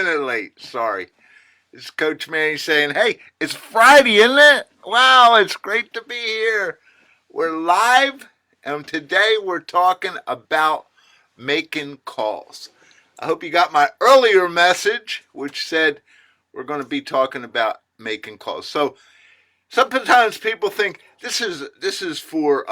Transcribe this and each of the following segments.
minute late. Sorry. It's Coach Manny saying, hey, it's Friday, isn't it? Wow, it's great to be here. We're live, and today we're talking about making calls. I hope you got my earlier message, which said we're going to be talking about making calls. So sometimes people think this is for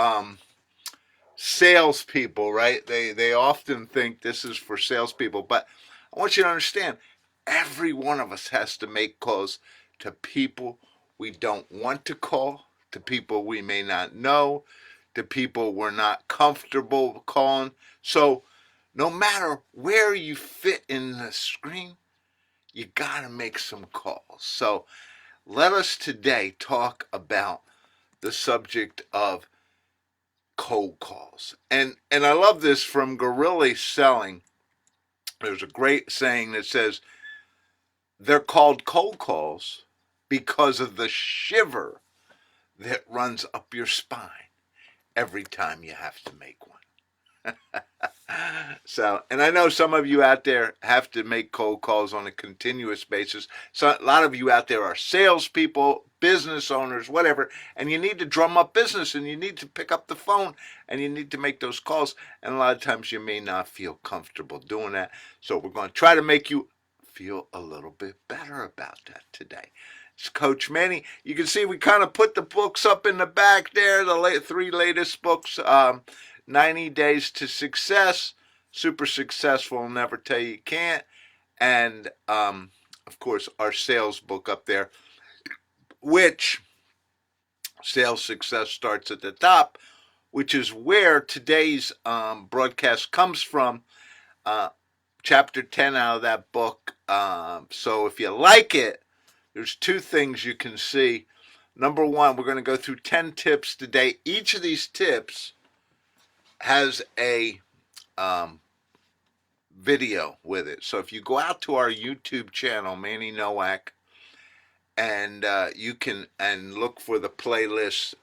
salespeople, right? They often think this is for salespeople, but I want you to understand, every one of us has to make calls to people we don't want to call, to people we may not know, to people we're not comfortable calling. So no matter where you fit in the screen, you gotta make some calls. So let us today talk about the subject of cold calls. And I love this from Guerrilla Selling. There's a great saying that says they're called cold calls because of the shiver that runs up your spine every time you have to make one. So, and I know some of you out there have to make cold calls on a continuous basis. So a lot of you out there are salespeople, business owners, whatever, and you need to drum up business, and you need to pick up the phone, and you need to make those calls. And a lot of times you may not feel comfortable doing that. So we're going to try to make you feel a little bit better about that today. It's Coach Manny. You can see we kind of put the books up in the back there, the three latest books. 90 Days to Success, Super Successful, Never Tell You Can't, and of course our sales book up there, which Sales Success Starts at the Top, which is where today's broadcast comes from, chapter 10 out of that book. So if you like it, there's two things you can see. Number one, we're going to go through 10 tips today. Each of these tips has a video with it. So if you go out to our YouTube channel, Manny Nowak, and you can look for the playlist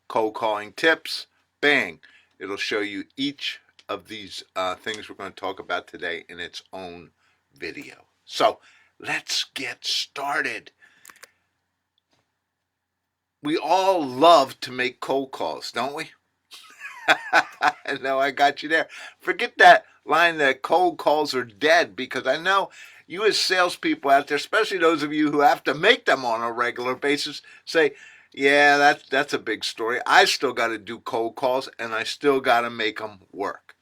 cold calling tips, bang, it'll show you each of these things we're going to talk about today in its own video. So let's get started. We all love to make cold calls, don't we? No, I got you there. Forget that line that cold calls are dead, because I know you as salespeople out there, especially those of you who have to make them on a regular basis, say, yeah, that's a big story. I still got to do cold calls, and I still got to make them work.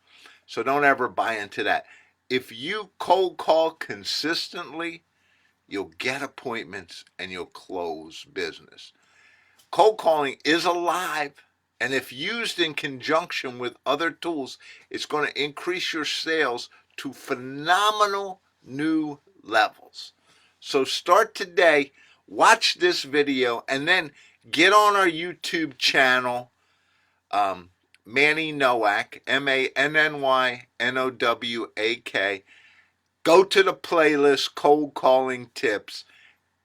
So don't ever buy into that. If you cold call consistently, you'll get appointments and you'll close business. Cold calling is alive, and if used in conjunction with other tools, it's going to increase your sales to phenomenal new levels. So start today, watch this video, and then get on our YouTube channel, Manny Nowak, MANNYNOWAK. Go to the playlist, Cold Calling Tips,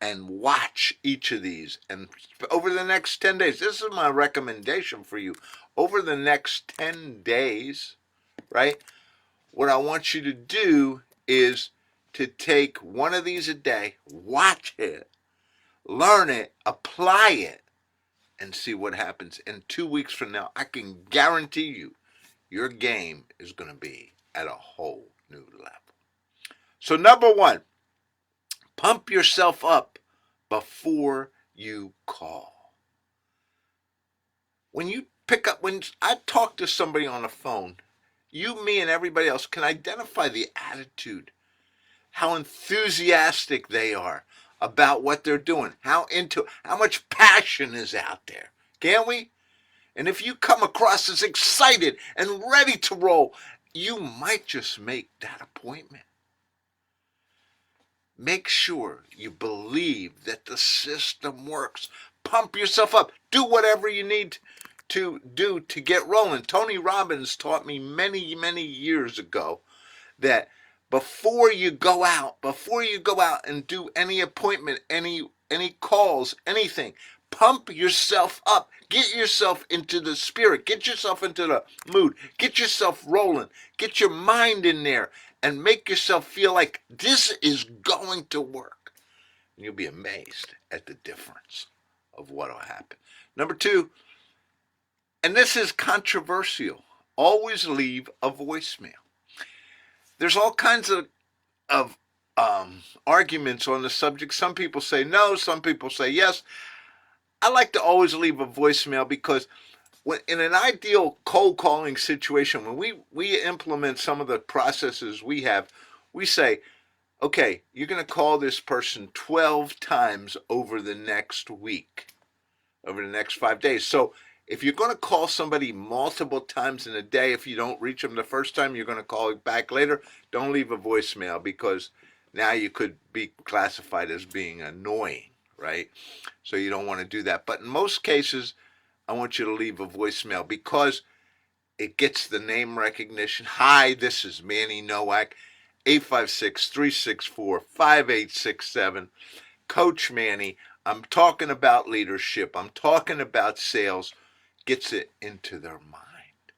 and watch each of these. And over the next 10 days, this is my recommendation for you. Over the next 10 days, right, what I want you to do is to take one of these a day, watch it, learn it, apply it, and see what happens. In 2 weeks from now, I can guarantee you your game is going to be at a whole new level. So number one, pump yourself up before you call. When I talk to somebody on the phone, you, me, and everybody else can identify the attitude, how enthusiastic they are about what they're doing, how much passion is out there. Can't we? And if you come across as excited and ready to roll, you might just make that appointment. Make sure you believe that the system works. Pump yourself up. Do whatever you need to do to get rolling. Tony Robbins taught me many, many years ago that before you go out and do any appointment, any calls, anything, pump yourself up. Get yourself into the spirit. Get yourself into the mood. Get yourself rolling. Get your mind in there and make yourself feel like this is going to work. And you'll be amazed at the difference of what will happen. Number two, and this is controversial, always leave a voicemail. There's all kinds of arguments on the subject. Some people say no, some people say yes. I like to always leave a voicemail because when in an ideal cold calling situation, when we implement some of the processes we have, we say, okay, you're going to call this person 12 times over the next week, over the next 5 days. So if you're going to call somebody multiple times in a day, if you don't reach them the first time, you're going to call back later, don't leave a voicemail because now you could be classified as being annoying, right? So you don't want to do that. But in most cases, I want you to leave a voicemail because it gets the name recognition. Hi, this is Manny Nowak, 856-364-5867. Coach Manny, I'm talking about leadership. I'm talking about sales. Gets it into their mind.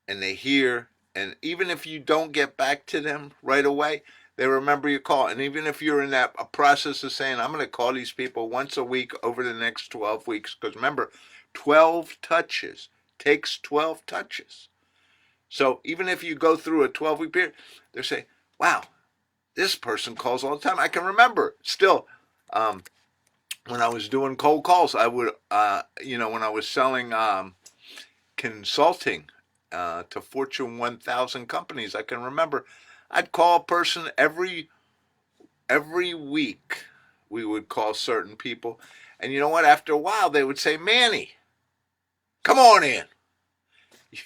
And they hear, and even if you don't get back to them right away, they remember your call. And even if you're in that a process of saying, I'm going to call these people once a week over the next 12 weeks, because remember, 12 touches takes 12 touches. So even if you go through a 12-week period, they're saying, wow, this person calls all the time. I can remember still when I was doing cold calls, I would, when I was selling consulting to Fortune 1000 companies, I can remember I'd call a person every week. We would call certain people. And you know what? After a while, they would say, Manny, come on in.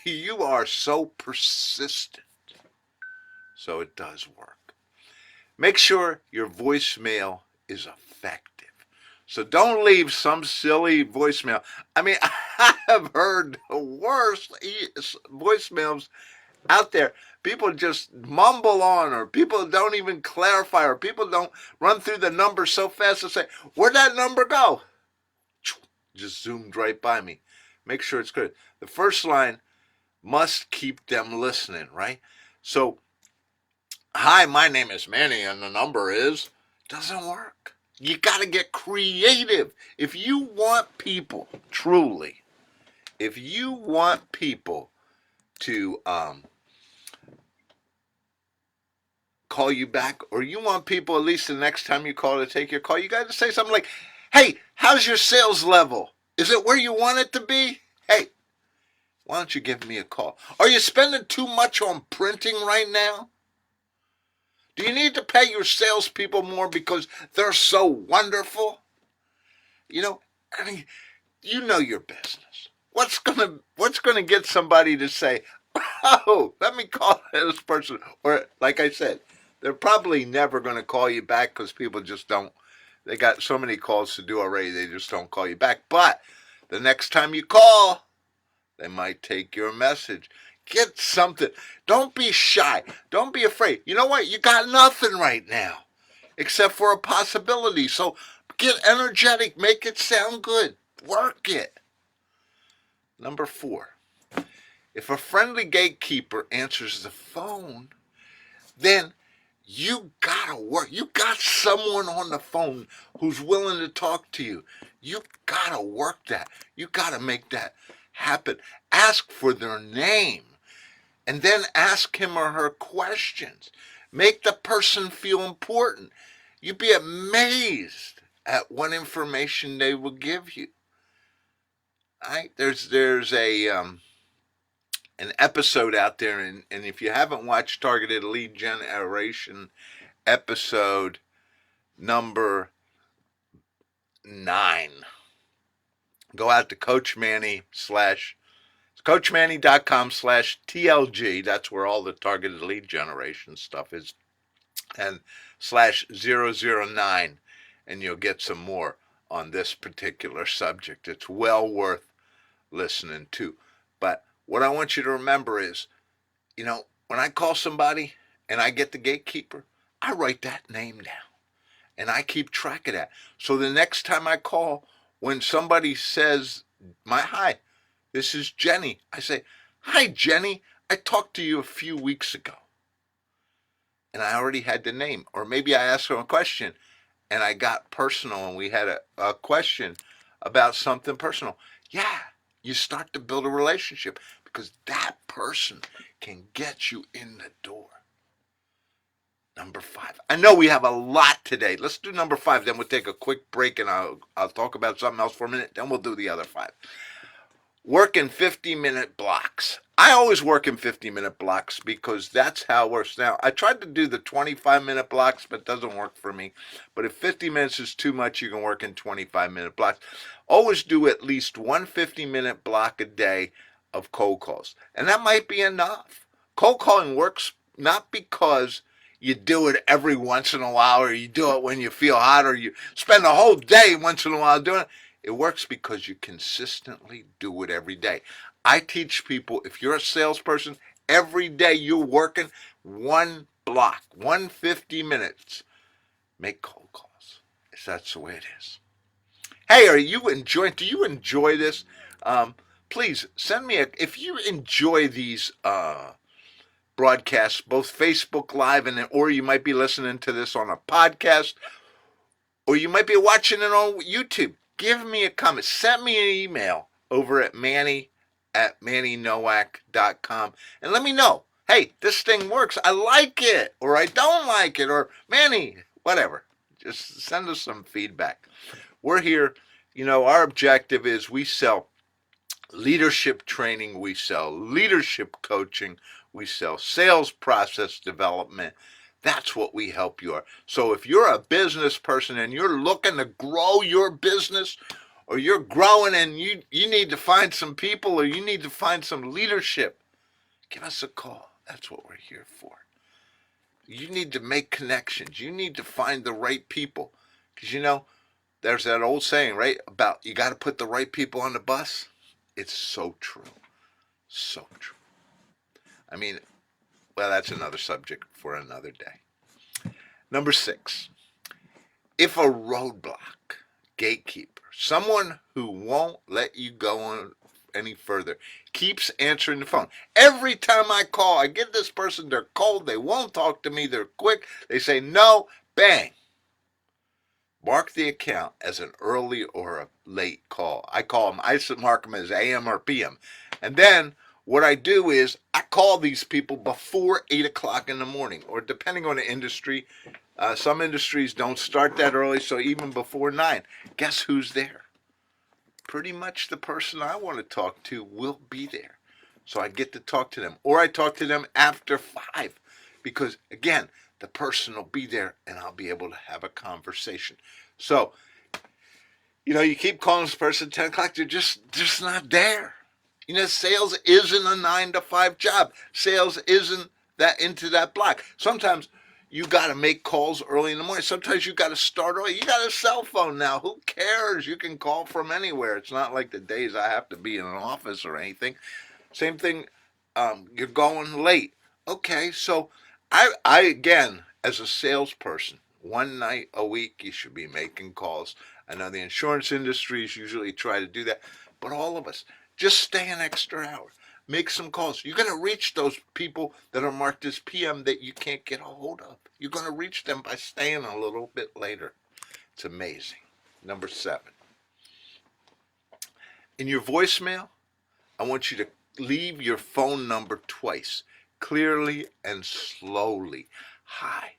You are so persistent. So it does work. Make sure your voicemail is effective. So don't leave some silly voicemail. I mean, I have heard the worst voicemails out there. People just mumble on, or people don't even clarify, or people don't run through the numbers so fast to say, where'd that number go? Just zoomed right by me. Make sure it's good. The first line must keep them listening, right? So, hi, my name is Manny, and the number is, doesn't work. You got to get creative. If you want people, truly, if you want people to call you back, or you want people at least the next time you call to take your call, you got to say something like, hey, how's your sales level? Is it where you want it to be? Hey, why don't you give me a call? Are you spending too much on printing right now? Do you need to pay your salespeople more because they're so wonderful? I mean, you know your business. What's gonna get somebody to say, oh, let me call this person? Or like I said, they're probably never gonna call you back because people just don't. They got so many calls to do already, they just don't call you back. But the next time you call, they might take your message. Get something. Don't be shy. Don't be afraid. You know what? You got nothing right now except for a possibility. So get energetic. Make it sound good. Work it. Number 4. If a friendly gatekeeper answers the phone, then you gotta work. You got someone on the phone who's willing to talk to you. You gotta work that. You gotta make that happen. Ask for their name and then ask him or her questions. Make the person feel important. You'd be amazed at what information they will give you. Right? There's an episode out there, and if you haven't watched Targeted Lead Generation episode number 9, go out to coachmanny.com/TLG. That's where all the targeted lead generation stuff is. And /009. And you'll get some more on this particular subject. It's well worth listening to. But what I want you to remember is, when I call somebody and I get the gatekeeper, I write that name down. And I keep track of that. So the next time I call, when somebody says, hi, this is Jenny, I say, hi, Jenny, I talked to you a few weeks ago. and I already had the name. Or maybe I asked him a question and I got personal and we had a question about something personal. Yeah, you start to build a relationship because that person can get you in the door. Number 5. I know we have a lot today. Let's do number 5. Then we'll take a quick break and I'll talk about something else for a minute. Then we'll do the other 5. Work in 50-minute blocks. I always work in 50-minute blocks because that's how it works. Now, I tried to do the 25-minute blocks, but it doesn't work for me. But if 50 minutes is too much, you can work in 25-minute blocks. Always do at least one 50-minute block a day of cold calls. And that might be enough. Cold calling works not because you do it every once in a while or you do it when you feel hot or you spend the whole day once in a while doing it. It works because you consistently do it every day. I teach people, if you're a salesperson, every day you're working one block, 150 minutes. Make cold calls. That's the way it is. Hey, do you enjoy this? Please send me if you enjoy these broadcasts, both Facebook Live or you might be listening to this on a podcast, or you might be watching it on YouTube. Give me a comment. Send me an email over at Manny@MannyNowak.com and let me know. Hey, this thing works. I like it, or I don't like it, or Manny, whatever. Just send us some feedback. We're here. Our objective is we sell leadership training, we sell leadership coaching, we sell sales process development. That's what we help you. So if you're a business person and you're looking to grow your business, or you're growing and you need to find some people, or you need to find some leadership, give us a call. That's what we're here for. You need to make connections. You need to find the right people. Because there's that old saying, right, about you got to put the right people on the bus. It's so true. So true. I mean, well, that's another subject for another day. Number 6, if a roadblock, gatekeeper, someone who won't let you go on any further, keeps answering the phone. Every time I call, I get this person, they're cold, they won't talk to me, they're quick, they say no, bang. Mark the account as an early or a late call. I mark them as AM or PM. And then what I do is I call these people before 8 o'clock in the morning, or depending on the industry. Some industries don't start that early, so even before 9. Guess who's there? Pretty much the person I want to talk to will be there. So I get to talk to them. Or I talk to them after 5. Because, again, the person will be there and I'll be able to have a conversation. So, you keep calling this person 10 o'clock, they're just not there. Sales isn't a 9 to 5 job. Sales isn't into that block. Sometimes you got to make calls early in the morning. Sometimes you got to start early. You got a cell phone now. Who cares? You can call from anywhere. It's not like the days I have to be in an office or anything. Same thing, you're going late. Okay, so I again, as a salesperson, one night a week you should be making calls. I know the insurance industries usually try to do that, but all of us, just stay an extra hour. Make some calls. You're going to reach those people that are marked as PM that you can't get a hold of. You're going to reach them by staying a little bit later. It's amazing. Number 7. In your voicemail, I want you to leave your phone number twice, clearly and slowly. Hi.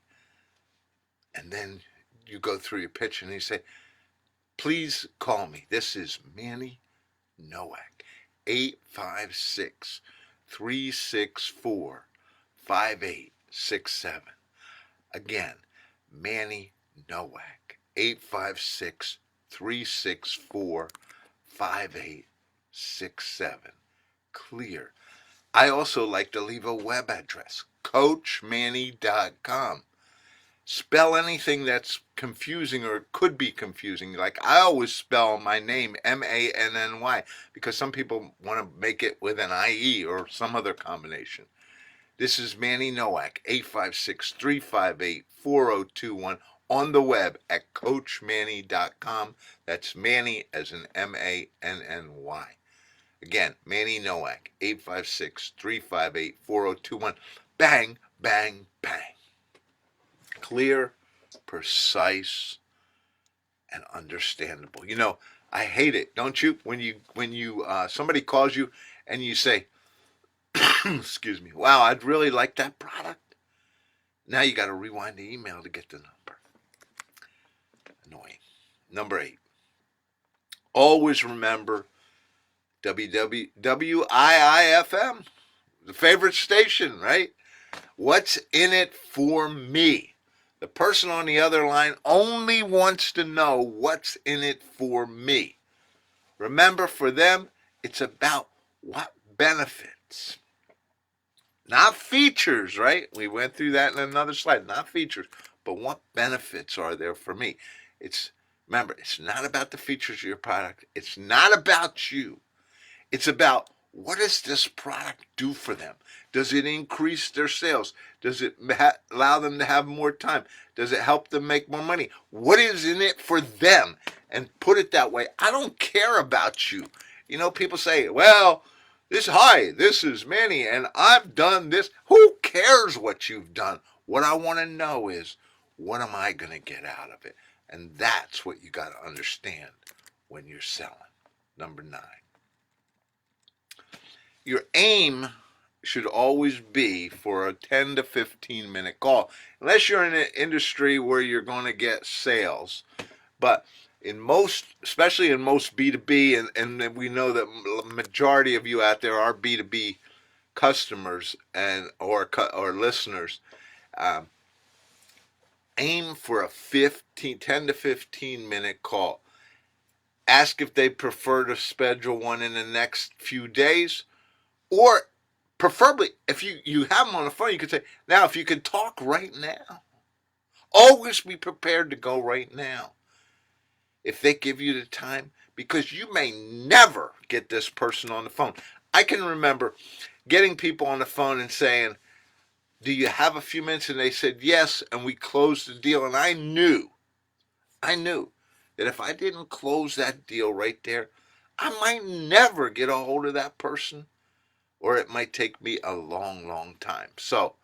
And then you go through your pitch and you say, please call me. This is Manny Nowak, 856-364-5867. Again, Manny Nowak, 856-364-5867. Clear. I also like to leave a web address, coachmanny.com. Spell anything that's confusing or could be confusing. Like I always spell my name Manny because some people want to make it with an IE or some other combination. This is Manny Nowak, 856-358-4021 on the web at coachmanny.com. That's Manny as in Manny. Again, Manny Nowak, 856-358-4021. Bang, bang, bang. Clear, precise, and understandable. You know, I hate it, don't you? When you somebody calls you and you say, "Excuse me, wow, I'd really like that product." Now you got to rewind the email to get the number. Annoying. Number 8. Always remember WWWIIFM, the favorite station, right? What's in it for me? The person on the other line only wants to know what's in it for me. Remember, for them, it's about what benefits, not features, right? We went through that in another slide. Not features, but what benefits are there for me? It's Remember, it's not about the features of your product. It's not about you. It's about, what does this product do for them? Does it increase their sales? Does it allow them to have more time? Does it help them make more money? What is in it for them? And put it that way. I don't care about you. You know, people say, well, this is Manny, and I've done this. Who cares what you've done? What I want to know is, what am I going to get out of it? And that's what you got to understand when you're selling. Number 9. Your aim should always be for a 10 to 15 minute call, unless you're in an industry where you're going to get sales. But in most, especially in most B2B, and we know that the majority of you out there are B2B customers or listeners, aim for a 10 to 15 minute call. Ask if they prefer to schedule one in the next few days, or preferably, if you have them on the phone, you could say, now, if you can talk right now, always be prepared to go right now. If they give you the time, because you may never get this person on the phone. I can remember getting people on the phone and saying, do you have a few minutes? And they said yes, and we closed the deal. And I knew that if I didn't close that deal right there, I might never get a hold of that person, or it might take me a long, long time. So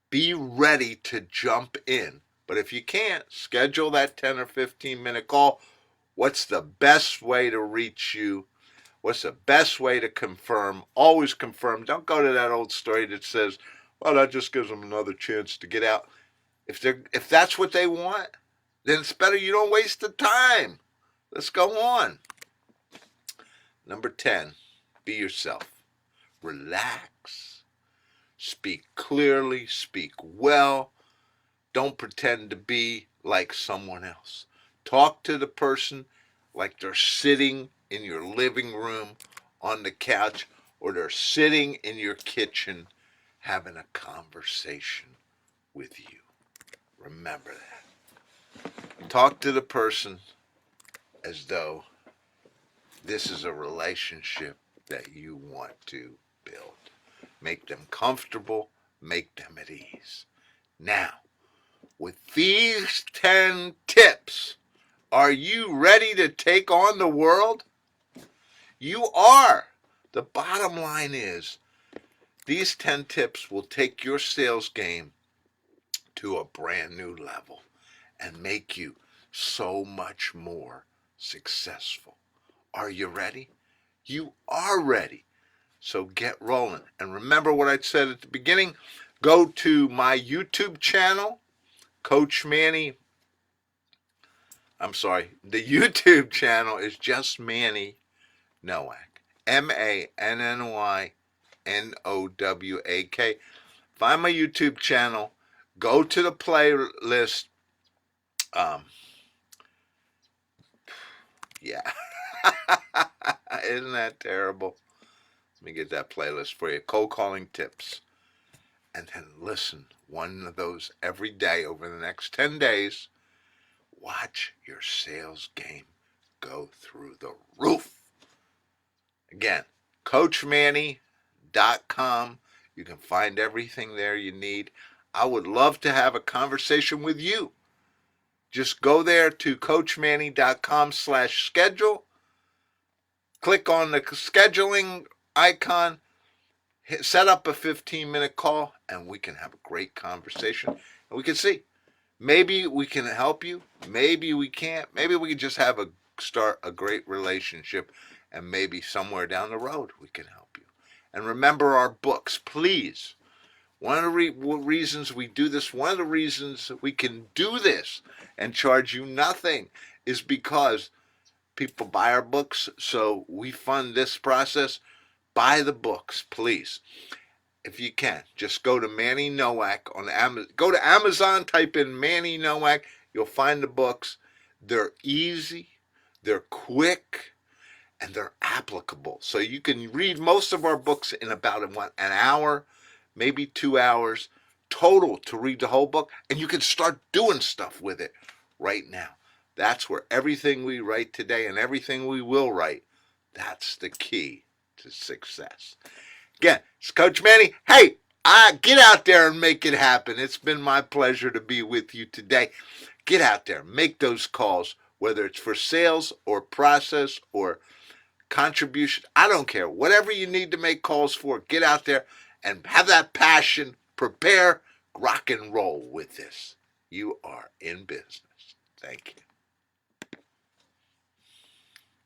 be ready to jump in. But if you can't, schedule that 10 or 15 minute call. What's the best way to reach you? What's the best way to confirm? Always confirm. Don't go to that old story that says, well, that just gives them another chance to get out. If that's what they want, then it's better you don't waste the time. Let's go on. Number 10, be yourself. Relax. Speak clearly. Speak well. Don't pretend to be like someone else. Talk to the person like they're sitting in your living room on the couch, or they're sitting in your kitchen having a conversation with you. Remember that. Talk to the person as though this is a relationship that you want to build. Make them comfortable. Make them at ease. Now, with these 10 tips, are you ready to take on the world? You are. The bottom line is, these 10 tips will take your sales game to a brand new level and make you so much more successful. Are you ready? You are ready. So get rolling. And remember what I said at the beginning. Go to my YouTube channel, Coach Manny. I'm sorry. The YouTube channel is just Manny Nowak. MANNYNOWAK. Find my YouTube channel. Go to the playlist. Yeah. Isn't that terrible? Let me get that playlist for you. Cold calling tips. And then listen, one of those every day over the next 10 days. Watch your sales game go through the roof. Again, CoachManny.com. You can find everything there you need. I would love to have a conversation with you. Just go there to CoachManny.com/schedule. Click on the scheduling icon. Set up a 15-minute call, and we can have a great conversation. And we can see Maybe we can help you. Maybe we can't. Maybe we can just have a start a great relationship, and maybe somewhere down the road we can help you. And remember our books, please. One of the reasons we do this, one of the reasons we can do this and charge you nothing is because people buy our books, so we fund this process. Buy the books, please. If you can, just go to Manny Nowak on Amazon. Go to Amazon, type in Manny Nowak. You'll find the books. They're easy, they're quick, and they're applicable. So you can read most of our books in about an hour, maybe 2 hours total to read the whole book, and you can start doing stuff with it right now. That's where everything we write today and everything we will write, that's the key to success. Again, it's Coach Manny. Hey, get out there and make it happen. It's been my pleasure to be with you today. Get out there, make those calls, whether it's for sales or process or contribution. I don't care. Whatever you need to make calls for, get out there and have that passion. Prepare, rock and roll with this. You are in business. Thank you.